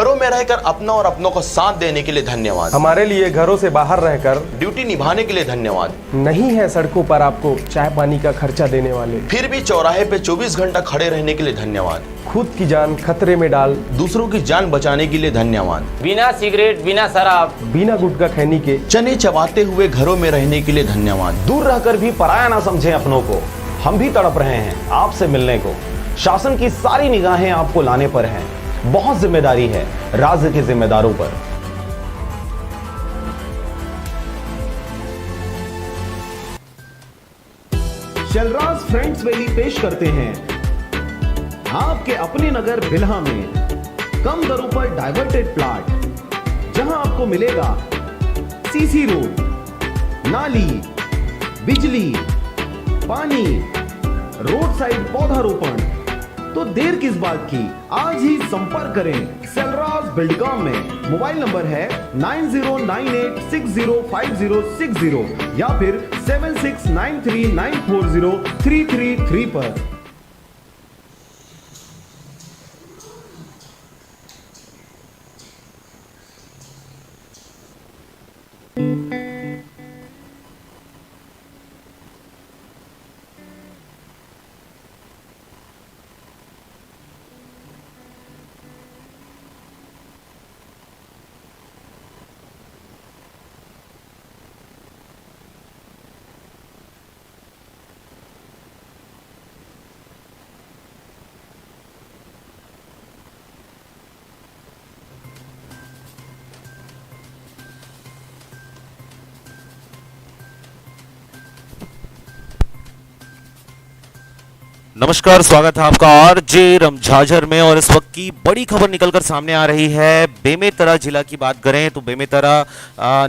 घरों में रहकर अपना और अपनों को साथ देने के लिए धन्यवाद। हमारे लिए घरों से बाहर रहकर ड्यूटी निभाने के लिए धन्यवाद। नहीं है सड़कों पर आपको चाय पानी का खर्चा देने वाले, फिर भी चौराहे पे 24 घंटा खड़े रहने के लिए धन्यवाद। खुद की जान खतरे में डाल दूसरों की जान बचाने के लिए धन्यवाद। बिना सिगरेट, बिना शराब, बिना गुटखा खैनी के चने चबाते हुए घरों में रहने के लिए धन्यवाद। दूर रहकर भी पराया ना समझें अपनों को। हम भी तड़प रहे हैं आपसे मिलने को। शासन की सारी निगाहें आपको लाने पर हैं। बहुत जिम्मेदारी है राज्य के जिम्मेदारों पर। शैलराज फ्रेंड्स वैली पेश करते हैं आपके अपने नगर बिल्हा में कम दरों पर डाइवर्टेड प्लॉट, जहां आपको मिलेगा सीसी रोड, नाली, बिजली, पानी, रोड साइड पौधारोपण। तो देर किस बात की, आज ही संपर्क करें शैलराज बिल्डकॉम में। मोबाइल नंबर है 9098605060 या फिर 7693940333 पर। नमस्कार, स्वागत है आपका आरजे रमझाझर में। और इस वक्त की बड़ी खबर निकलकर सामने आ रही है। बेमेतरा जिला की बात करें तो बेमेतरा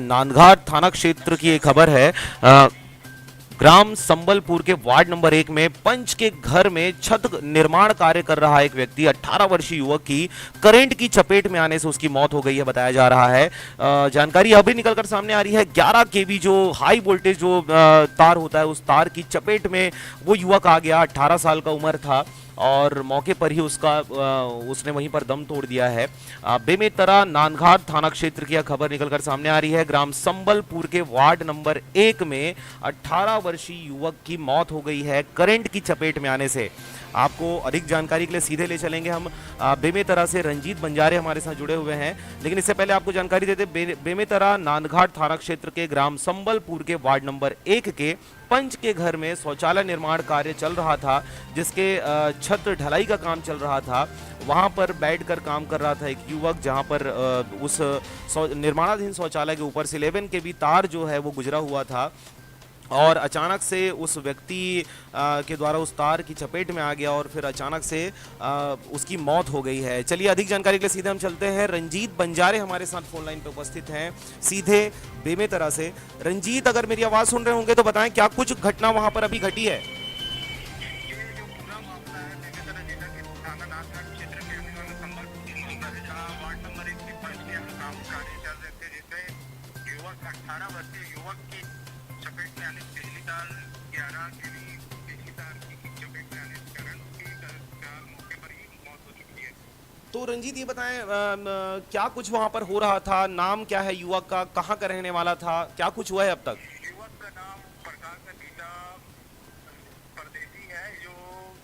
नांदघाट थाना क्षेत्र की एक खबर है। ग्राम संबलपुर के वार्ड नंबर 1 में पंच के घर में छत निर्माण कार्य कर रहा एक व्यक्ति 18 वर्षीय युवक की करंट की चपेट में आने से उसकी मौत हो गई है, बताया जा रहा है। जानकारी अभी निकलकर सामने आ रही है। 11 केवी जो हाई वोल्टेज जो तार होता है, उस तार की चपेट में वो युवक आ गया। 18 साल का उम्र था और मौके पर ही उसने वहीं पर दम तोड़ दिया है। बेमेतरा नांदघाट थाना क्षेत्र की यह खबर निकलकर सामने आ रही है। ग्राम संबलपुर के वार्ड नंबर 1 में 18 वर्षीय युवक की मौत हो गई है करंट की चपेट में आने से। आपको अधिक जानकारी के लिए सीधे ले चलेंगे हम बेमेतरा से। रंजीत बंजारे हमारे साथ जुड़े हुए हैं, लेकिन इससे पहले आपको जानकारी देते बेमेतरा नांदघाट थाना क्षेत्र के ग्राम संबलपुर के वार्ड नंबर 1 के पंच के घर में शौचालय निर्माण कार्य चल रहा था, जिसके छत ढलाई का काम चल रहा था। वहां पर बैठकर काम कर रहा था एक युवक, जहां पर उस निर्माणाधीन शौचालय के ऊपर से 11 के भी तार जो है वो गुजरा हुआ था और अचानक से उस व्यक्ति के द्वारा उस तार की चपेट में आ गया और फिर अचानक से उसकी मौत हो गई है। चलिए अधिक जानकारी के लिए सीधे हम चलते हैं। रंजीत बंजारे हमारे साथ फोन लाइन पे उपस्थित हैं सीधे बेमेतरा से। रंजीत, अगर मेरी आवाज़ सुन रहे होंगे तो बताएं क्या कुछ घटना वहां पर अभी घटी है? तो रंजीत ये बताएं क्या कुछ वहां पर हो रहा था? नाम क्या है युवक का? कहाँ का रहने वाला था? क्या कुछ हुआ है अब तक? युवक का नाम प्रकाश नतीजा परदेसी है, जो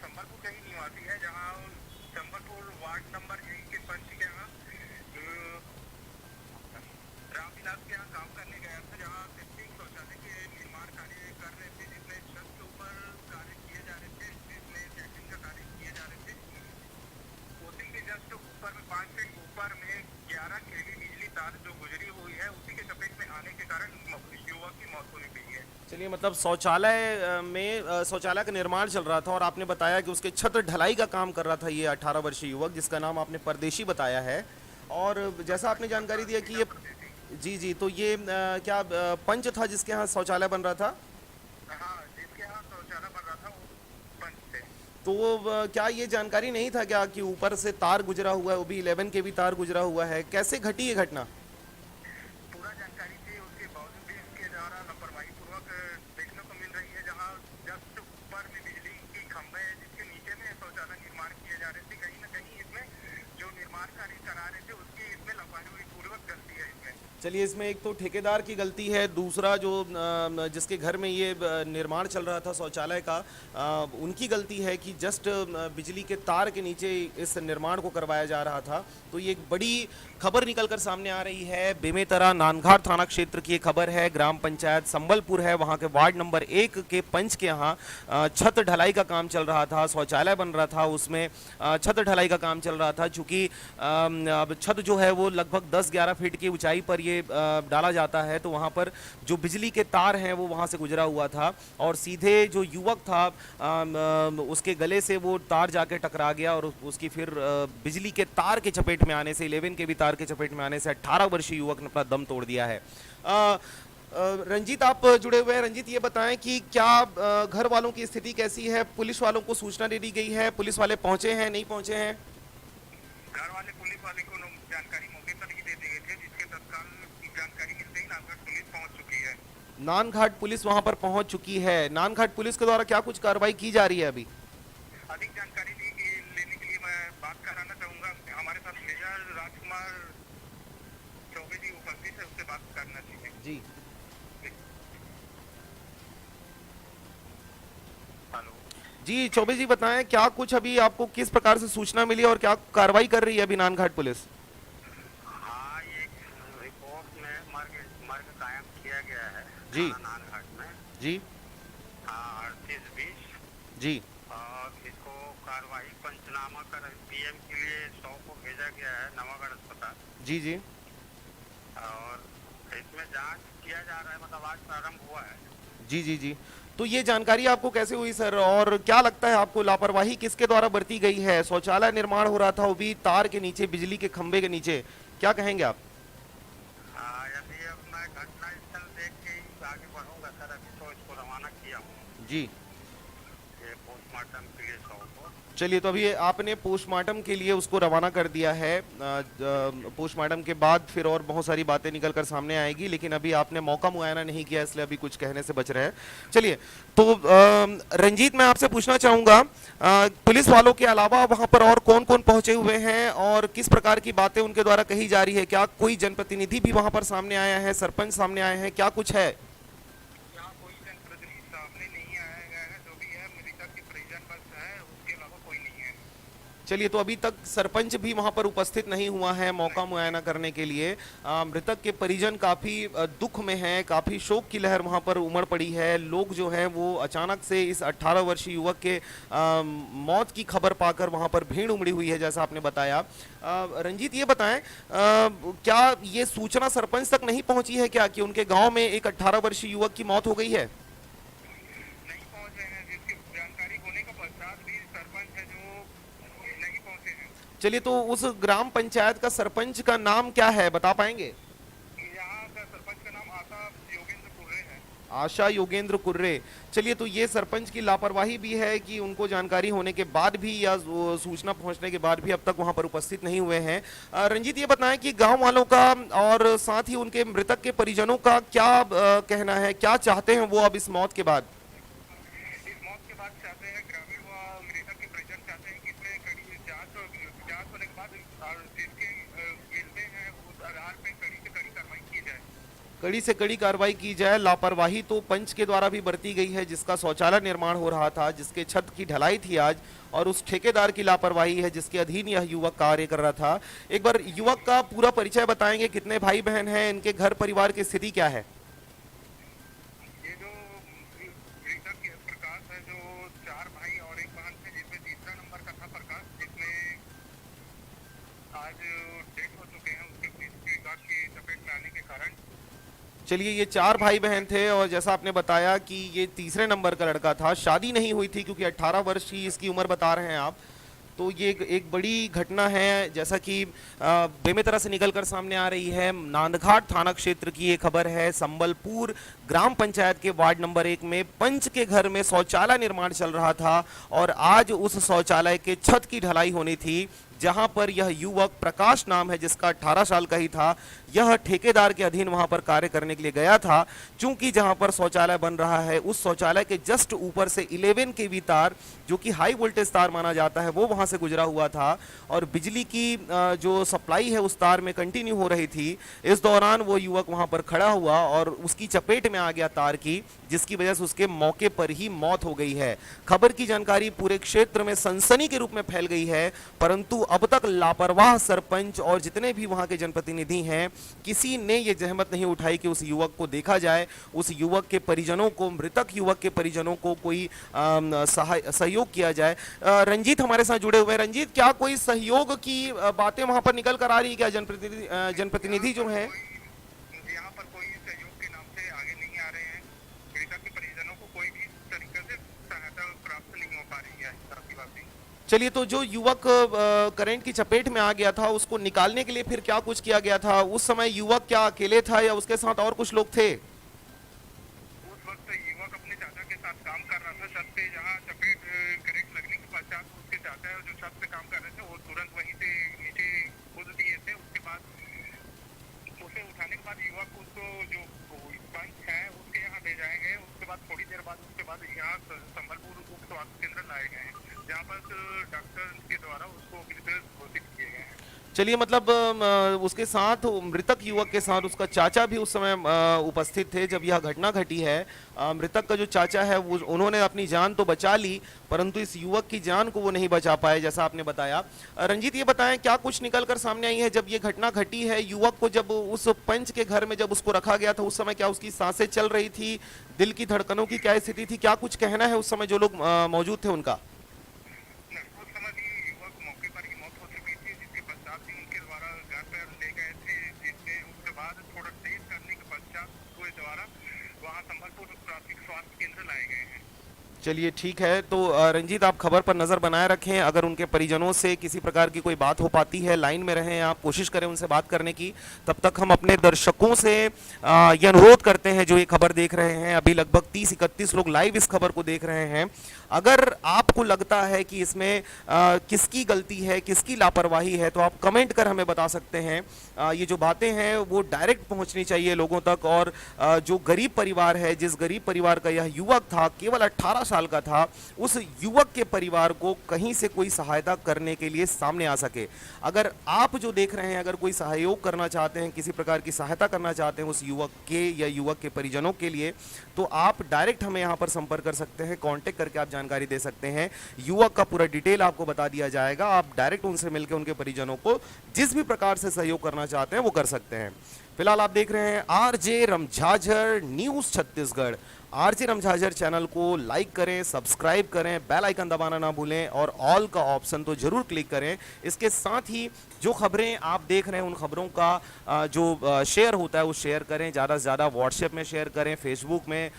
संबलपुर का ही निवासी है, जहां संबलपुर वार्ड नंबर 1 के पंच के यहाँ रामविलास के यहाँ काम करने गया था, जहाँ सेप्टिक शौचालय के निर्माण कार्य कर रहे थे, जिसमें छत के ऊपर कार्य किए जा रहे थे, जिसमें सेटिंग का कार्य किए जा रहे थे। कोचिंग के जस्ट ऊपर में 5 फीट ऊपर में 11 केवी बिजली तार जो गुजरी हुई है, उसी के चपेट में आने के कारण युवक की मौत होने गई है। चलिए, मतलब शौचालय में शौचालय का निर्माण चल रहा था और आपने बताया कि उसके छत ढलाई का काम कर रहा था ये 18 वर्षीय युवक, जिसका नाम आपने परदेशी बताया है। और जैसा आपने जानकारी दिया कि ये जी, तो ये क्या पंच था जिसके यहाँ शौचालय बन रहा था? हाँ, जिसके यहाँ शौचालय बन रहा था वो पंच थे। तो क्या ये जानकारी नहीं था क्या कि ऊपर से तार गुजरा हुआ है, वो भी 11 के भी तार गुजरा हुआ है? कैसे घटी ये घटना? पूरा जानकारी थी, उसके बावजूद भी इसके द्वारा लापरवाही पूर्वक देखने को मिल रही है, जहाँ जस्ट ऊपर में बिजली की खंभे है, जिसके नीचे में शौचालय निर्माण किए जा रहे थे। कहीं ना कहीं इसमें जो निर्माण कार्य करा रहे थे उसकी चलिए, इसमें एक तो ठेकेदार की गलती है, दूसरा जो जिसके घर में ये निर्माण चल रहा था शौचालय का, उनकी गलती है कि जस्ट बिजली के तार के नीचे इस निर्माण को करवाया जा रहा था। तो ये एक बड़ी खबर निकलकर सामने आ रही है। बेमेतरा नांदघाट थाना क्षेत्र की ये खबर है। ग्राम पंचायत संबलपुर है, वहाँ के वार्ड नंबर 1 के पंच के यहाँ छत ढलाई का काम चल रहा था, शौचालय बन रहा था, उसमें छत ढलाई का काम चल रहा था। चूँकि अब छत जो है वो लगभग 10-11 फीट की ऊंचाई पर ये डाला जाता है, तो वहाँ पर जो बिजली के तार हैं वो वहाँ से गुजरा हुआ था और सीधे जो युवक था उसके गले से वो तार जाके टकरा गया और उसकी फिर बिजली के तार के चपेट में आने से, 11 के भी तार के चपेट में आने से 18 वर्षीय युवक ने अपना दम तोड़ दिया है। रंजीत, आप जुड़े हुए हैं। रंजीत, ये बताएं कि क्या घर वालों की स्थिति कैसी है? पुलिस वालों को सूचना दे दी गई है? पुलिस वाले पहुंचे हैं, नहीं पहुंचे हैं? घर वाले पुलिस वाले को जानकारी मौके पर ही दे दी गई थी, जिसके तत्काल जानकारी मिलते ही नांदघाट पुलिस पहुंच चुकी है। नांदघाट पुलिस वहां पर पहुंच चुकी है। नांदघाट पुलिस के द्वारा क्या कुछ कार्रवाई की जा रही है अभी? अधिक जानकारी लेने के लिए मैं बात कराना चाहूंगा। हमारे साथ मेजर राजकुमार चौबे जी उपस्थित है, उससे बात करना चाहिए। जी हेलो जी, चौबे जी बताएं, क्या कुछ अभी आपको किस प्रकार से सूचना मिली और क्या कार्रवाई कर रही है अभी नांदघाट पुलिस? हाँ, ये रिपोर्ट में मर्ग कायम किया गया है जी। नांदघाट में। जी 38-20 जी और इसको कार्रवाई पंचनामा कर पीएम के लिए 100 को भेजा गया है नवागढ़ अस्पताल। जी जी और इसमें जांच किया जा रहा है, मतलब आज प्रारंभ हुआ है। जी जी जी तो ये जानकारी आपको कैसे हुई सर, और क्या लगता है आपको लापरवाही किसके द्वारा बरती गई है? शौचालय निर्माण हो रहा था वो भी तार के नीचे, बिजली के खंभे के नीचे, क्या कहेंगे आप? यदि अब मैं घटनास्थल देख के ही आगे बढ़ूंगा सर। अभी तो इसको रवाना किया हूँ जी, ये पोस्टमार्टम के लिए 100 को। चलिए, तो अभी आपने पोस्टमार्टम के लिए उसको रवाना कर दिया है। पोस्टमार्टम के बाद फिर और बहुत सारी बातें निकल कर सामने आएगी, लेकिन अभी आपने मौका मुआयना नहीं किया, इसलिए अभी कुछ कहने से बच रहे हैं। चलिए, तो रंजीत, मैं आपसे पूछना चाहूँगा, पुलिस वालों के अलावा वहाँ पर और कौन कौन पहुँचे हुए हैं और किस प्रकार की बातें उनके द्वारा कही जा रही है? क्या कोई जनप्रतिनिधि भी वहाँ पर सामने आया है, सरपंच सामने आए हैं, क्या कुछ है? यहाँ कोई जनप्रतिनिधि सामने नहीं आया गया है। जो भी है मृतक की परिजन बस है, उसके अलावा कोई नहीं है। चलिए, तो अभी तक सरपंच भी वहां पर उपस्थित नहीं हुआ है मौका मुआयना करने के लिए। मृतक के परिजन काफी दुख में हैं, काफी शोक की लहर वहां पर उमड़ पड़ी है। लोग जो हैं वो अचानक से इस 18 वर्षीय युवक के मौत की खबर पाकर वहां पर भीड़ उमड़ी हुई है, जैसा आपने बताया। रंजीत, ये बताएं, क्या ये सूचना सरपंच तक नहीं पहुंची है क्या कि उनके गांव में एक 18 वर्षीय युवक की मौत हो गई है? नहीं पहुंचे हैं, जिसकी जानकारी होने के पश्चात भी सरपंच है जो नहीं पहुंचे हैं। चलिए, तो उस ग्राम पंचायत का सरपंच का नाम क्या है, बता पाएंगे? यहाँ का सरपंच का नाम आशा योगेंद्र कुर्रे है। आशा योगेंद्र कुर्रे। चलिए, तो ये सरपंच की लापरवाही भी है कि उनको जानकारी होने के बाद भी या सूचना पहुंचने के बाद भी अब तक वहां पर उपस्थित नहीं हुए हैं। रंजीत, ये बताएं कि गांव वालों का और साथ ही उनके मृतक के परिजनों का क्या कहना है, क्या चाहते हैं वो अब इस मौत के बाद? इस मौत के बाद चाहते हैं ग्रामीण व मृतक के परिजन चाहते हैं कि इसमें कड़ी जांच होने के बाद जिसके गिरते हैं उस आधार पे कड़ी से कड़ी कार्रवाई की जाए। कड़ी से कड़ी कार्रवाई की जाए। लापरवाही तो पंच के द्वारा भी बरती गई है, जिसका शौचालय निर्माण हो रहा था, जिसके छत की ढलाई थी आज, और उस ठेकेदार की लापरवाही है जिसके अधीन यह युवक कार्य कर रहा था। एक बार युवक का पूरा परिचय बताएंगे, कितने भाई बहन हैं, इनके घर परिवार की स्थिति क्या है? ये जो मृतक प्रकाश है, जो 4 भाई और एक बहन थे, जिसमें तीसरा नंबर का था प्रकाश, जिसमें आज डेथ हो चुके हैं उसके विकास की चपेट में आने के कारण। चलिए, ये 4 भाई बहन थे और जैसा आपने बताया कि ये तीसरे नंबर का लड़का था, शादी नहीं हुई थी क्योंकि 18 वर्ष की इसकी उम्र बता रहे हैं आप। तो ये एक बड़ी घटना है, जैसा कि बेमेतरा से निकलकर सामने आ रही है। नांदघाट थाना क्षेत्र की ये खबर है। संबलपुर ग्राम पंचायत के वार्ड नंबर 1 में पंच के घर में शौचालय निर्माण चल रहा था और आज उस शौचालय के छत की ढलाई होनी थी, जहां पर यह युवक प्रकाश नाम है, जिसका 18 साल का ही था, यह ठेकेदार के अधीन वहां पर कार्य करने के लिए गया था। चूंकि जहां पर शौचालय बन रहा है उस शौचालय के जस्ट ऊपर से 11 केवी तार, जो कि हाई वोल्टेज तार माना जाता है, वो वहां से गुजरा हुआ था और बिजली की जो सप्लाई है उस तार में कंटिन्यू हो रही थी। इस दौरान वो युवक वहां पर खड़ा हुआ और उसकी चपेट में आ गया तार की, जिसकी वजह से उसके मौके पर ही मौत हो गई है। खबर की जानकारी पूरे क्षेत्र में सनसनी के रूप में फैल गई है, परंतु अब तक लापरवाह सरपंच और जितने भी वहां के जनप्रतिनिधि हैं, किसी ने ये जहमत नहीं उठाई कि उस युवक को देखा जाए, उस युवक के परिजनों को, मृतक युवक के परिजनों को कोई सहयोग किया जाए। रंजीत हमारे साथ जुड़े हुए हैं। रंजीत, क्या कोई सहयोग की बातें वहां पर निकल कर आ रही है क्या? जनप्रतिनिधि जो हैं यहाँ पर कोई सहयोग के नाम से आगे नहीं आ रहे हैं। मृतक के परिजनों को कोई भी तरीके से सहायता प्राप्त नहीं हो पा रही है। ऐसी बात नहीं। चलिए, तो जो युवक करंट की चपेट में आ गया था उसको निकालने के लिए फिर क्या कुछ किया गया था? उस समय युवक क्या अकेले था या उसके साथ और कुछ लोग थे? उस वक्त युवक अपने चाचा के साथ काम कर रहा था छत पे। जहाँ चपेट करंट लगने के पश्चात उसके चाचा जो छत पे काम कर रहे थे वो तुरंत वहीं से नीचे कूद दिए थे। उसके बाद उसे उठाने के बाद युवक उसको जो पंच है उसके यहाँ ले जाए गए। उसके बाद थोड़ी देर बाद यहाँ संबलपुर उप स्वास्थ्य केंद्र लाए गए हैं, जहाँ पर डॉक्टर के द्वारा उसको मृत घोषित किए गए हैं। चलिए, मतलब उसके साथ, मृतक युवक के साथ उसका चाचा भी उस समय उपस्थित थे जब यह घटना घटी है। मृतक का जो चाचा है वो, उन्होंने अपनी जान तो बचा ली, परंतु इस युवक की जान को वो नहीं बचा पाए, जैसा आपने बताया। रंजीत, ये बताएं, क्या कुछ निकल कर सामने आई है जब ये घटना घटी है? युवक को जब उस पंच के घर में जब उसको रखा गया था उस समय क्या उसकी सांसें चल रही थी? दिल की धड़कनों की क्या स्थिति थी? क्या कुछ कहना है उस समय जो लोग मौजूद थे उनका? उस समय भी युवक मौके पर ही मौत हो चुकी थी, जिसके पश्चात भी उनके द्वारा घर पर ले गए थे। जिससे उसके बाद थोड़ा तेज करने के पश्चात उसके द्वारा वहाँ संबलपुर प्राथमिक स्वास्थ्य केंद्र लाए गए हैं। चलिए, ठीक है। तो रंजीत, आप खबर पर नज़र बनाए रखें। अगर उनके परिजनों से किसी प्रकार की कोई बात हो पाती है, लाइन में रहें, आप कोशिश करें उनसे बात करने की। तब तक हम अपने दर्शकों से ये अनुरोध करते हैं जो ये खबर देख रहे हैं, अभी लगभग 30-31 लोग लाइव इस खबर को देख रहे हैं। अगर आपको लगता है कि इसमें किसकी गलती है, किसकी लापरवाही है, तो आप कमेंट कर हमें बता सकते हैं। ये जो बातें हैं वो डायरेक्ट पहुंचनी चाहिए लोगों तक। और जो गरीब परिवार है, जिस गरीब परिवार का यह युवक था, केवल 18 साल का था, उस युवक के परिवार को कहीं से कोई सहायता करने के लिए सामने आ सके। अगर आप जो देख रहे हैं, अगर कोई सहयोग करना चाहते हैं, किसी प्रकार की सहायता करना चाहते हैं उस युवक के या युवक के परिजनों के लिए, तो आप डायरेक्ट हमें यहाँ पर संपर्क कर सकते हैं, कांटेक्ट करके आप जानकारी दे सकते हैं। युवक का पूरा डिटेल आपको बता दिया जाएगा। आप डायरेक्ट उनसे मिलकर उनके परिजनों को जिस भी प्रकार से सहयोग करना चाहते हैं वो कर सकते हैं। फिलहाल आप देख रहे हैं RJ Ramjhajhar news Chhattisgarh. RJ Ramjhajhar channel को लाइक करें, सब्सक्राइब करें, बेल आइकन दबाना ना भूलें और ऑल का ऑप्शन तो जरूर क्लिक करें। इसके साथ ही जो खबरें आप देख रहे हैं उन खबरों का जो शेयर होता है वो शेयर करें, ज़्यादा से ज़्यादा व्हाट्सएप में शेयर करें, फेसबुक में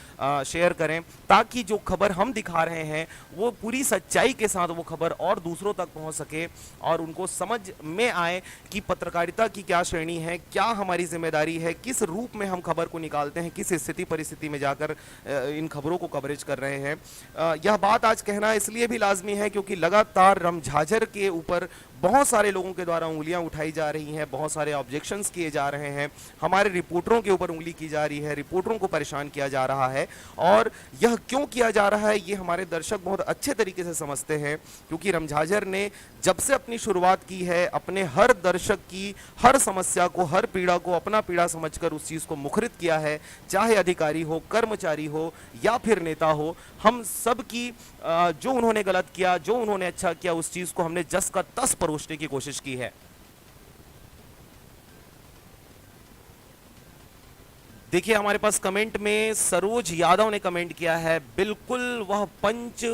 शेयर करें, ताकि जो खबर हम दिखा रहे हैं वो पूरी सच्चाई के साथ वो खबर और दूसरों तक पहुंच सके और उनको समझ में आए कि पत्रकारिता की क्या श्रेणी है, क्या हमारी जिम्मेदारी है, किस रूप में हम खबर को निकालते हैं, किस स्थिति परिस्थिति में जाकर इन खबरों को कवरेज कर रहे हैं। यह बात आज कहना इसलिए भी लाजमी है क्योंकि लगातार रमझाझर के ऊपर बहुत सारे लोगों के द्वारा उंगलियां उठाई जा रही हैं, बहुत सारे ऑब्जेक्शंस किए जा रहे हैं, हमारे रिपोर्टरों के ऊपर उंगली की जा रही है, रिपोर्टरों को परेशान किया जा रहा है। और यह क्यों किया जा रहा है ये हमारे दर्शक बहुत अच्छे तरीके से समझते हैं, क्योंकि रमझाझर ने जब से अपनी शुरुआत की है, अपने हर दर्शक की हर समस्या को, हर पीड़ा को अपना पीड़ा समझकर उस चीज़ को मुखरित किया है। चाहे अधिकारी हो, कर्मचारी हो या फिर नेता हो, हम सब की जो उन्होंने गलत किया, जो उन्होंने अच्छा किया, उस चीज़ को हमने जस का तस परोसने की कोशिश की है। देखिए, हमारे पास कमेंट में सरोज यादव ने कमेंट किया है, बिल्कुल वह पंच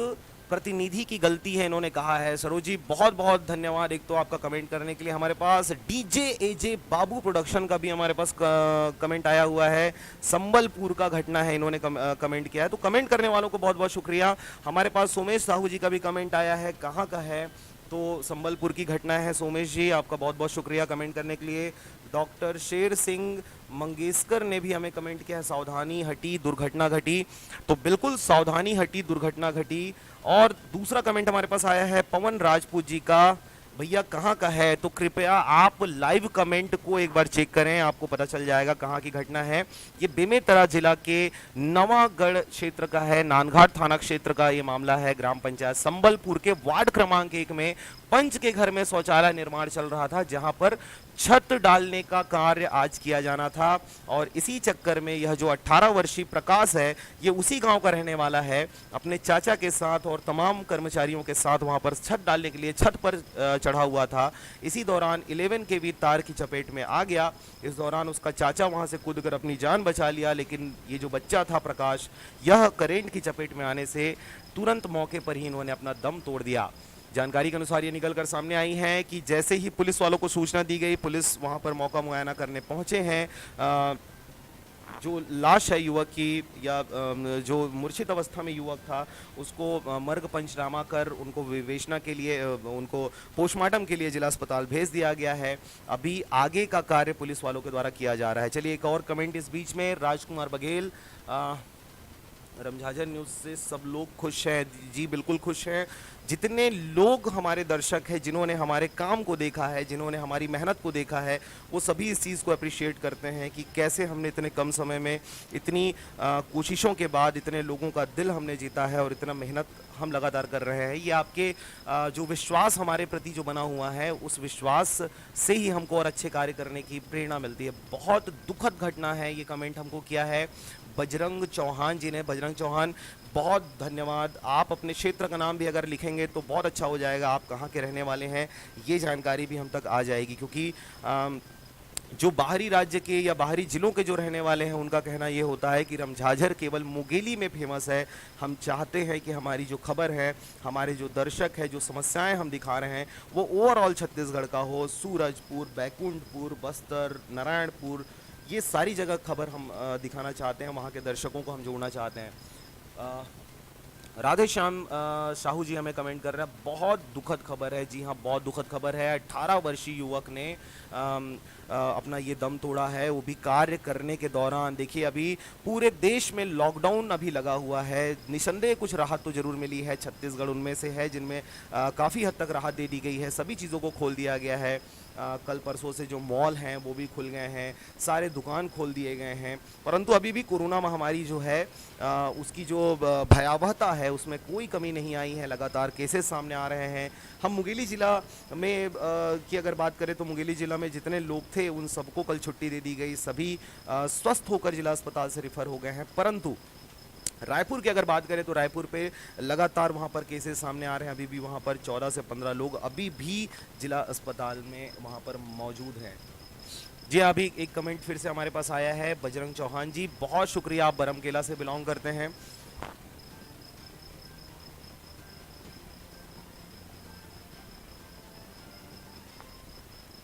प्रतिनिधि की गलती है, इन्होंने कहा है। सरोज जी, बहुत बहुत धन्यवाद एक तो आपका कमेंट करने के लिए। हमारे पास डीजे एजे बाबू प्रोडक्शन का भी हमारे पास कमेंट आया हुआ है, संबलपुर का घटना है, इन्होंने कमेंट किया है। तो कमेंट करने वालों को बहुत बहुत शुक्रिया। हमारे पास सोमेश साहू जी का भी कमेंट आया है, कहाँ का है, तो संबलपुर की घटना है। सोमेश जी, आपका बहुत बहुत शुक्रिया कमेंट करने के लिए। डॉक्टर शेर सिंह मंगेशकर ने भी हमें कमेंट किया है, सावधानी हटी दुर्घटना घटी। तो बिल्कुल सावधानी हटी दुर्घटना घटी। और दूसरा कमेंट हमारे पास आया है पवन राजपूत जी का, भैया कहाँ का है, तो कृपया आप लाइव कमेंट को एक बार चेक करें, आपको पता चल जाएगा कहाँ की घटना है। ये बेमेतरा जिला के नवागढ़ क्षेत्र का है, नानघाट थाना क्षेत्र का ये मामला है। ग्राम पंचायत संबलपुर के वार्ड क्रमांक 1 में पंच के घर में शौचालय निर्माण चल रहा था, जहां पर छत डालने का कार्य आज किया जाना था। और इसी चक्कर में यह जो 18 वर्षीय प्रकाश है, ये उसी गांव का रहने वाला है, अपने चाचा के साथ और तमाम कर्मचारियों के साथ वहां पर छत डालने के लिए छत पर चढ़ा हुआ था। इसी दौरान 11 केवी तार की चपेट में आ गया। इस दौरान उसका चाचा वहां से कूदकर अपनी जान बचा लिया, लेकिन ये जो बच्चा था प्रकाश, यह करंट की चपेट में आने से तुरंत मौके पर ही इन्होंने अपना दम तोड़ दिया। जानकारी के अनुसार ये निकलकर सामने आई है कि जैसे ही पुलिस वालों को सूचना दी गई, पुलिस वहां पर मौका मुआयना करने पहुंचे हैं। जो लाश है युवक की, या जो मूर्छित अवस्था में युवक था, उसको मर्ग पंचनामा कर उनको विवेचना के लिए, उनको पोस्टमार्टम के लिए जिला अस्पताल भेज दिया गया है। अभी आगे का कार्य पुलिस वालों के द्वारा किया जा रहा है। चलिए एक और कमेंट इस बीच में, राजकुमार बघेल, रमझाझर न्यूज़ से सब लोग खुश हैं। जी बिल्कुल खुश हैं। जितने लोग हमारे दर्शक हैं, जिन्होंने हमारे काम को देखा है, जिन्होंने हमारी मेहनत को देखा है, वो सभी इस चीज़ को अप्रिशिएट करते हैं कि कैसे हमने इतने कम समय में, इतनी कोशिशों के बाद इतने लोगों का दिल हमने जीता है और इतना मेहनत हम लगातार कर रहे हैं। ये आपके जो विश्वास हमारे प्रति जो बना हुआ है, उस विश्वास से ही हमको और अच्छे कार्य करने की प्रेरणा मिलती है। बहुत दुखद घटना है, ये कमेंट हमको किया है बजरंग चौहान जी ने। बजरंग चौहान, बहुत धन्यवाद। आप अपने क्षेत्र का नाम भी अगर लिखेंगे तो बहुत अच्छा हो जाएगा, आप कहाँ के रहने वाले हैं ये जानकारी भी हम तक आ जाएगी, क्योंकि जो बाहरी राज्य के या बाहरी जिलों के जो रहने वाले हैं, उनका कहना ये होता है कि रमझाझर केवल मुंगेली में फेमस है। हम चाहते हैं कि हमारी जो खबर है, हमारे जो दर्शक है, जो समस्याएं हम दिखा रहे हैं, वो ओवरऑल छत्तीसगढ़ का हो। सूरजपुर, बैकुंठपुर, बस्तर, नारायणपुर, ये सारी जगह खबर हम दिखाना चाहते हैं, वहाँ के दर्शकों को हम जोड़ना चाहते हैं। राधे श्याम साहू जी हमें कमेंट कर रहे हैं, बहुत दुखद खबर है। जी हाँ, बहुत दुखद खबर है। 18 वर्षीय युवक ने अपना ये दम तोड़ा है, वो भी कार्य करने के दौरान। देखिए अभी पूरे देश में लॉकडाउन अभी लगा हुआ है, निसंदेह कुछ राहत तो ज़रूर मिली है। छत्तीसगढ़ उनमें से है जिनमें काफ़ी हद तक राहत दे दी गई है, सभी चीज़ों को खोल दिया गया है। कल परसों से जो मॉल हैं वो भी खुल गए हैं, सारे दुकान खोल दिए गए हैं, परंतु अभी भी कोरोना महामारी जो है उसकी जो भयावहता है उसमें कोई कमी नहीं आई है। लगातार केसेस सामने आ रहे हैं। हम मुंगेली ज़िला में की अगर बात करें तो मुंगेली ज़िला में जितने लोग थे उन सबको कल छुट्टी दे दी गई, सभी स्वस्थ होकर जिला अस्पताल से रिफ़र हो गए हैं। परंतु रायपुर की अगर बात करें तो रायपुर पे लगातार वहाँ पर केसेस सामने आ रहे हैं। अभी भी वहाँ पर 14 से 15 लोग अभी भी जिला अस्पताल में वहाँ पर मौजूद हैं। जी अभी एक कमेंट फिर से हमारे पास आया है, बजरंग चौहान जी, बहुत शुक्रिया, आप बरमकेला से बिलोंग करते हैं।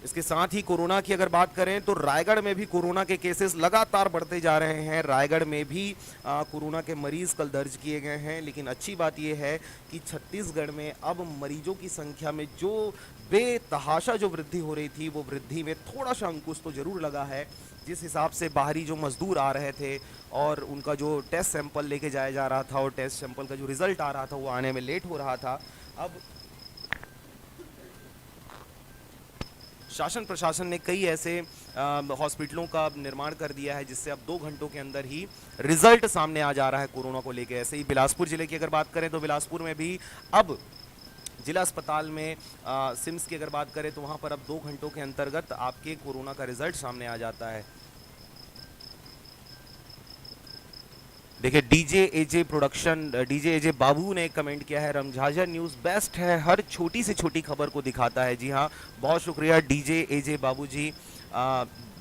इसके साथ ही कोरोना की अगर बात करें तो रायगढ़ में भी कोरोना के केसेस लगातार बढ़ते जा रहे हैं। रायगढ़ में भी कोरोना के मरीज कल दर्ज किए गए हैं, लेकिन अच्छी बात यह है कि छत्तीसगढ़ में अब मरीजों की संख्या में जो बेतहाशा जो वृद्धि हो रही थी, वो वृद्धि में थोड़ा सा अंकुश तो जरूर लगा है। जिस हिसाब से बाहरी जो मजदूर आ रहे थे और उनका जो टेस्ट सैंपल लेके जाया जा रहा था और टेस्ट सैंपल का जो रिजल्ट आ रहा था वो आने में लेट हो रहा था, अब शासन प्रशासन ने कई ऐसे हॉस्पिटलों का निर्माण कर दिया है जिससे अब 2 घंटों के अंदर ही रिजल्ट सामने आ जा रहा है कोरोना को लेकर। ऐसे ही बिलासपुर जिले की अगर बात करें तो बिलासपुर में भी अब जिला अस्पताल में सिम्स की अगर बात करें तो वहाँ पर अब 2 घंटों के अंतर्गत आपके कोरोना का रिजल्ट सामने आ जाता है। देखिए डीजे एजे प्रोडक्शन, डीजे एजे बाबू ने कमेंट किया है, रमझाझर न्यूज़ बेस्ट है, हर छोटी से छोटी खबर को दिखाता है। जी हाँ, बहुत शुक्रिया डीजे एजे बाबू जी।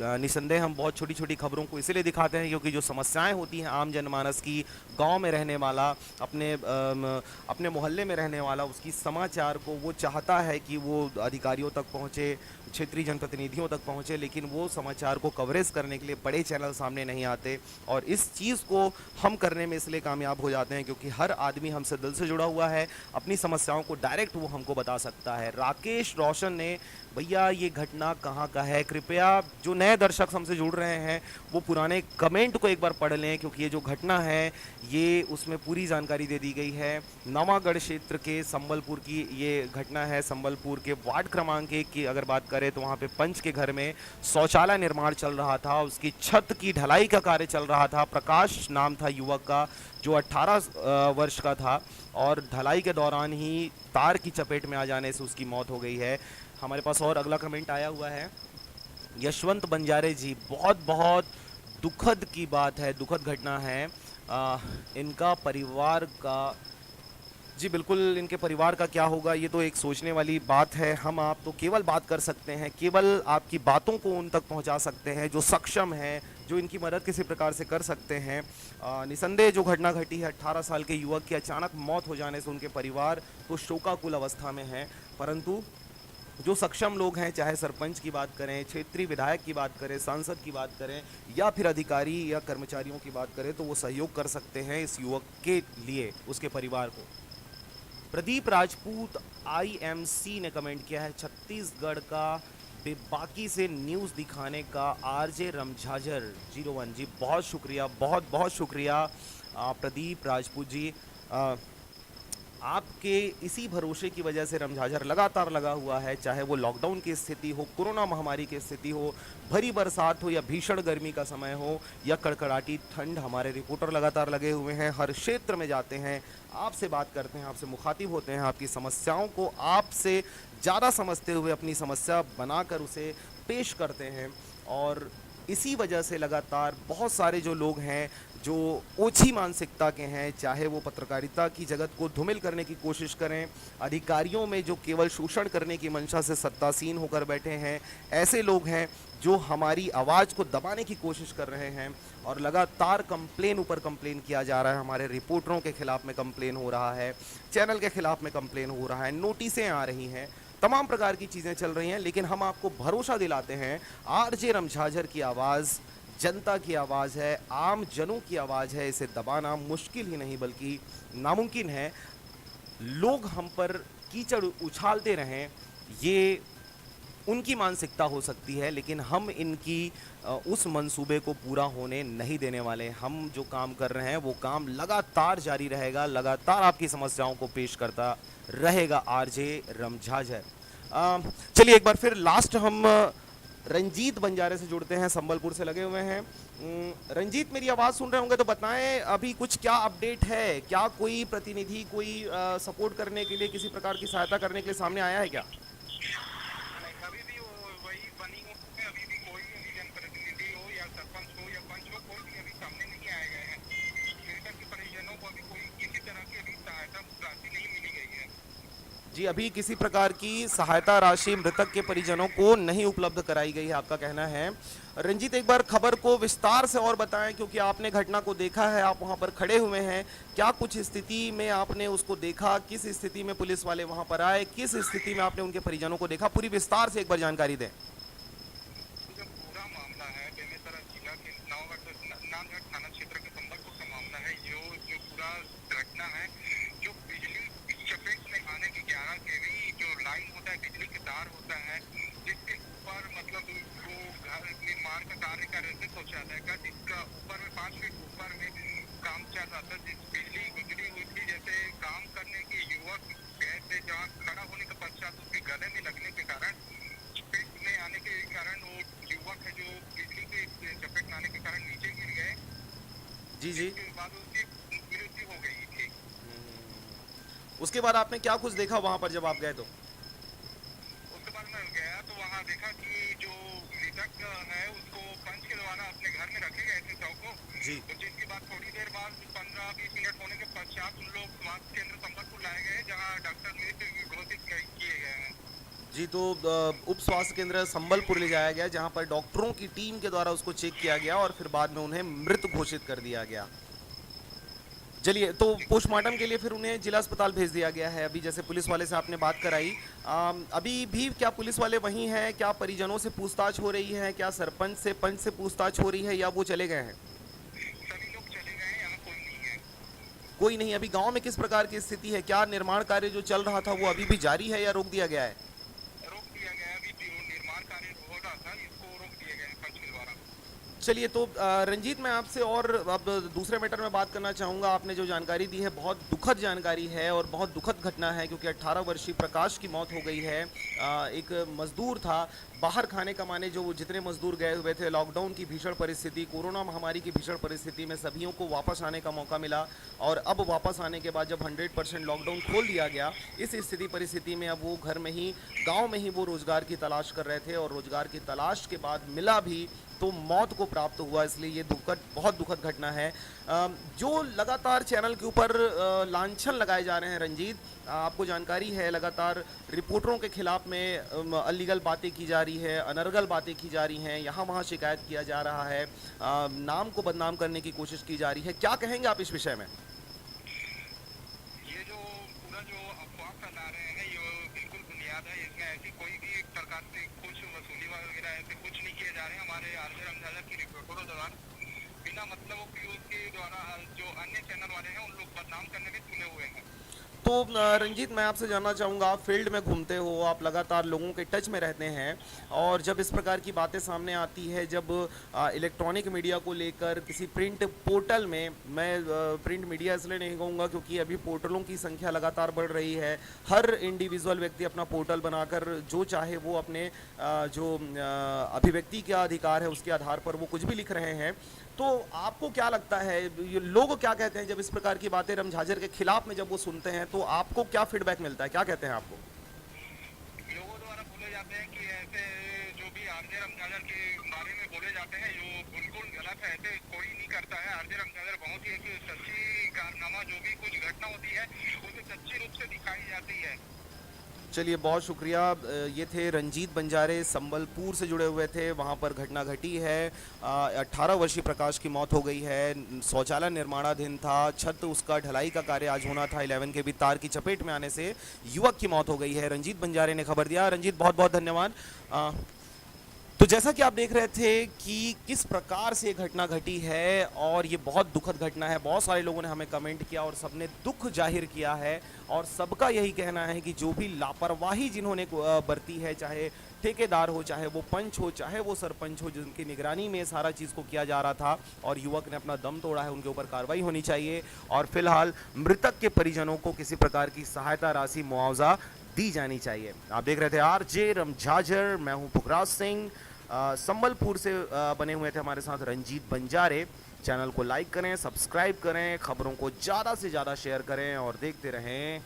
निसंदेह हम बहुत छोटी छोटी खबरों को इसलिए दिखाते हैं क्योंकि जो समस्याएं होती हैं आम जनमानस की, गांव में रहने वाला, अपने मोहल्ले में रहने वाला, उसकी समाचार को वो चाहता है कि वो अधिकारियों तक पहुंचे। क्षेत्रीय जनप्रतिनिधियों तक पहुंचे, लेकिन वो समाचार को कवरेज करने के लिए बड़े चैनल सामने नहीं आते। और इस चीज़ को हम करने में इसलिए कामयाब हो जाते हैं क्योंकि हर आदमी हमसे दिल से जुड़ा हुआ है, अपनी समस्याओं को डायरेक्ट वो हमको बता सकता है। राकेश रोशन ने, भैया ये घटना कहाँ का है, कृपया जो नए दर्शक हमसे जुड़ रहे हैं वो पुराने कमेंट को एक बार पढ़ लें, क्योंकि ये जो घटना है ये उसमें पूरी जानकारी दे दी गई है। नवागढ़ क्षेत्र के संबलपुर की ये घटना है। संबलपुर के वार्ड क्रमांक 1 की अगर बात करें तो वहाँ पे पंच के घर में शौचालय निर्माण चल रहा था, उसकी छत की ढलाई का कार्य चल रहा था। प्रकाश नाम था युवक का, जो 18 वर्ष का था, और ढलाई के दौरान ही तार की चपेट में आ जाने से उसकी मौत हो गई है। हमारे पास और अगला कमेंट आया हुआ है यशवंत बंजारे जी, बहुत बहुत दुखद की बात है, दुखद घटना है। इनका परिवार का, जी बिल्कुल, इनके परिवार का क्या होगा ये तो एक सोचने वाली बात है। हम आप तो केवल बात कर सकते हैं, केवल आपकी बातों को उन तक पहुंचा सकते हैं जो सक्षम हैं, जो इनकी मदद किसी प्रकार से कर सकते हैं। निसंदेह जो घटना घटी है, 18 साल के युवक की अचानक मौत हो जाने से उनके परिवार तो शोकाकुल अवस्था में है, परंतु जो सक्षम लोग हैं, चाहे सरपंच की बात करें, क्षेत्रीय विधायक की बात करें, सांसद की बात करें, या फिर अधिकारी या कर्मचारियों की बात करें, तो वो सहयोग कर सकते हैं इस युवक के लिए, उसके परिवार को। प्रदीप राजपूत IMC ने कमेंट किया है, छत्तीसगढ़ का बेबाकी से न्यूज़ दिखाने का RJ रमझाझर 01 जी, बहुत शुक्रिया, बहुत बहुत शुक्रिया प्रदीप राजपूत जी। आपके इसी भरोसे की वजह से रमझाझर लगातार लगा हुआ है, चाहे वो लॉकडाउन की स्थिति हो, कोरोना महामारी की स्थिति हो, भरी बरसात हो, या भीषण गर्मी का समय हो, या कड़कड़ाटी ठंड। हमारे रिपोर्टर लगातार लगे हुए हैं, हर क्षेत्र में जाते हैं, आपसे बात करते हैं, आपसे मुखातिब होते हैं, आपकी समस्याओं को आपसे ज़्यादा समझते हुए अपनी समस्या बनाकर उसे पेश करते हैं। और इसी वजह से लगातार बहुत सारे जो लोग हैं जो ओछी मानसिकता के हैं, चाहे वो पत्रकारिता की जगत को धूमिल करने की कोशिश करें, अधिकारियों में जो केवल शोषण करने की मंशा से सत्तासीन होकर बैठे हैं, ऐसे लोग हैं जो हमारी आवाज़ को दबाने की कोशिश कर रहे हैं। और लगातार कंप्लेन ऊपर कंप्लेन किया जा रहा है, हमारे रिपोर्टरों के खिलाफ में कंप्लेन हो रहा है, चैनल के खिलाफ में कंप्लेन हो रहा है, नोटिसें आ रही हैं, तमाम प्रकार की चीज़ें चल रही हैं, लेकिन हम आपको भरोसा दिलाते हैं RJ रमझाझर की आवाज़ जनता की आवाज़ है, आम जनों की आवाज़ है, इसे दबाना मुश्किल ही नहीं बल्कि नामुमकिन है। लोग हम पर कीचड़ उछालते रहें, ये उनकी मानसिकता हो सकती है, लेकिन हम इनकी उस मंसूबे को पूरा होने नहीं देने वाले। हम जो काम कर रहे हैं वो काम लगातार जारी रहेगा, लगातार आपकी समस्याओं को पेश करता रहेगा RJ रमझाझर। चलिए एक बार फिर लास्ट हम रंजीत बंजारे से जुड़ते हैं, संबलपुर से लगे हुए हैं। रंजीत, मेरी आवाज़ सुन रहे होंगे तो बताएं अभी कुछ क्या अपडेट है, क्या कोई प्रतिनिधि कोई सपोर्ट करने के लिए, किसी प्रकार की सहायता करने के लिए सामने आया है क्या? अभी भी वही बनी हो, अभी भी कोई भी जनप्रतिनिधि हो या सरपंच हो या पंच हो, कोई भी अभी सामने नहीं आए गए हैं। मृतक के परिजनों को अभी कोई किसी तरह की अभी सहायता राशि नहीं मिली गई है। जी, अभी किसी प्रकार की सहायता राशि मृतक के परिजनों को नहीं उपलब्ध कराई गई है, आपका कहना है। रंजीत, एक बार खबर को विस्तार से और बताएं, क्योंकि आपने घटना को देखा है, आप वहां पर खड़े हुए हैं। क्या कुछ स्थिति में आपने उसको देखा, किस स्थिति में पुलिस वाले वहां पर आए, किस स्थिति में आपने उनके परिजनों को देखा, पूरी विस्तार से एक बार जानकारी दें। जो पूरा मामला है बेमेतरा जिला के नानगढ़ थाना क्षेत्र के संबलपुर का मामला है। जो पूरा घटना है, जो बिजली की चपेट में आने की 11 kV जो लाइन होता है, बिजली के तार होता है, जिसके ऊपर मतलब वो घर निर्माण का कार्य कर रहे थे शौचालय का, जिसका ऊपर में 5 फीट ऊपर में काम चल रहा था। जिस बिजली गुजरी हुई थी, जैसे काम करने के युवक गए थे, जहाँ खड़ा होने के पश्चात उसके गले में लगने के कारण, चपेट में आने के कारण वो युवक है जो बिजली के चपेट में आने के कारण नीचे गिर गए। जी जी। उसके बाद उसकी मृत्यु हो गई थी। उसके बाद आपने क्या कुछ देखा वहां पर जब आप गए तो? उसके बाद मैं गया तो वहाँ देखा कि जो मृतक है उसको पंच के द्वारा अपने घर में रखे गए थे शव को। जी। तो जिसके बाद थोड़ी देर बाद 15-20 मिनट होने के पश्चात उन लोग स्वास्थ्य केंद्र संबलपुर लाए गए, जहाँ डॉक्टर मृत घोषित किए गए हैं। जी, तो उप स्वास्थ्य केंद्र संबलपुर ले जाया गया, जहां पर डॉक्टरों की टीम के द्वारा उसको चेक किया गया और फिर बाद में उन्हें मृत घोषित कर दिया गया। चलिए, तो पोस्टमार्टम के लिए फिर उन्हें जिला अस्पताल भेज दिया गया है। अभी जैसे पुलिस वाले से आपने बात कराई, अभी भी क्या पुलिस वाले वहीं हैं? क्या परिजनों से पूछताछ हो रही है? क्या सरपंच से पंच से पूछताछ हो रही है, या वो चले गए हैं? सभी लोग चले गए हैं, यहाँ कोई नहीं है। कोई नहीं। अभी गांव में किस प्रकार की स्थिति है? क्या निर्माण कार्य जो चल रहा था वो अभी भी जारी है या रोक दिया गया है? रोक दिया गया है, अभी जो निर्माण कार्य हो रहा था इसको रोक दिया गया है पंच के द्वारा। चलिए, तो रंजीत, मैं आपसे और अब दूसरे मैटर में बात करना चाहूँगा। आपने जो जानकारी दी है बहुत दुखद जानकारी है और बहुत दुखद घटना है, क्योंकि 18 वर्षीय प्रकाश की मौत हो गई है। एक मजदूर था, बाहर खाने कमाने जो जितने मजदूर गए हुए थे, लॉकडाउन की भीषण परिस्थिति, कोरोना महामारी की भीषण परिस्थिति में सभियों को वापस आने का मौका मिला, और अब वापस आने के बाद जब 100% लॉकडाउन खोल दिया गया, इस स्थिति परिस्थिति में अब वो घर में ही, गाँव में ही वो रोजगार की तलाश कर रहे थे, और रोजगार की तलाश के बाद मिला भी तो मौत को प्राप्त हुआ। इसलिए ये दुखद, बहुत दुखद घटना है। जो लगातार चैनल के ऊपर लांछन लगाए जा रहे हैं रंजीत, आपको जानकारी है लगातार रिपोर्टरों के खिलाफ में अलीगल बातें की जा रही है, अनर्गल बातें की जा रही हैं, यहाँ वहाँ शिकायत किया जा रहा है, नाम को बदनाम करने की कोशिश की जा रही है। क्या कहेंगे आप इस विषय में? ये जो पूरा जो अफवाह फैला रहे हैं ये बिल्कुल बुनियाद है। इसमें ऐसी कोई भी प्रकार से कुछ वसूली वगैरह ऐसे कुछ नहीं किए जा रहे हैं। हमारे आरजे रमजादा की रिपोर्टरों दौरान बिना मतलब कि उसके द्वारा जो अन्य चैनल वाले हैं उन लोग बदनाम करने में तुले हुए हैं। तो रंजीत, मैं आपसे जानना चाहूँगा, आप फील्ड में घूमते हो, आप लगातार लोगों के टच में रहते हैं, और जब इस प्रकार की बातें सामने आती है, जब इलेक्ट्रॉनिक मीडिया को लेकर किसी प्रिंट पोर्टल में, मैं प्रिंट मीडिया इसलिए नहीं कहूँगा क्योंकि अभी पोर्टलों की संख्या लगातार बढ़ रही है, हर इंडिविजुअल व्यक्ति अपना पोर्टल बनाकर जो चाहे वो अपने जो अभिव्यक्ति का अधिकार है उसके आधार पर वो कुछ भी लिख रहे हैं। तो आपको क्या लगता है, ये लोग क्या कहते हैं जब इस प्रकार की बातें रमझाझर के खिलाफ में जब वो सुनते हैं, तो आपको क्या फीडबैक मिलता है? क्या कहते हैं आपको? लोगों द्वारा बोले जाते हैं कि ऐसे जो भी आरजे रमजादा के बारे में बोले जाते हैं जो बिल्कुल गलत है, ऐसे कोई नहीं करता है। आरजे रमजादा बहुत ही एक सच्ची कारनामा, जो भी कुछ घटना होती है उसे सच्ची रूप से दिखाई जाती है। चलिए, बहुत शुक्रिया। ये थे रंजीत बंजारे, संबलपुर से जुड़े हुए थे। वहाँ पर घटना घटी है, 18 वर्षीय प्रकाश की मौत हो गई है। शौचालय निर्माणाधीन था, छत उसका ढलाई का कार्य आज होना था, 11 के भी तार की चपेट में आने से युवक की मौत हो गई है। रंजीत बंजारे ने खबर दिया। रंजीत, बहुत बहुत धन्यवाद। तो जैसा कि आप देख रहे थे कि किस प्रकार से ये घटना घटी है, और ये बहुत दुखद घटना है। बहुत सारे लोगों ने हमें कमेंट किया और सबने दुख जाहिर किया है, और सबका यही कहना है कि जो भी लापरवाही जिन्होंने बरती है, चाहे ठेकेदार हो, चाहे वो पंच हो, चाहे वो सरपंच हो, जिनकी निगरानी में सारा चीज़ को किया जा रहा था और युवक ने अपना दम तोड़ा है, उनके ऊपर कार्रवाई होनी चाहिए। और फिलहाल मृतक के परिजनों को किसी प्रकार की सहायता राशि, मुआवजा दी जानी चाहिए। आप देख रहे थे आरजे रमझाझर, मैं हूँ पुखराज सिंह। संबलपुर से बने हुए थे हमारे साथ रंजीत बंजारे। चैनल को लाइक करें, सब्सक्राइब करें, खबरों को ज़्यादा से ज़्यादा शेयर करें, और देखते रहें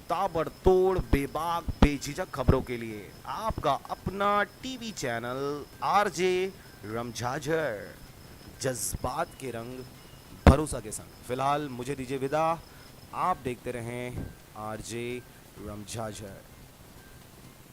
ताबड़तोड़, बेबाक, बेझिझक खबरों के लिए आपका अपना टीवी चैनल आरजे रमझाझर, जज्बात के रंग, भरोसा के संग। फिलहाल मुझे दीजिए विदा, आप देखते रहें आरजे रमझाझर।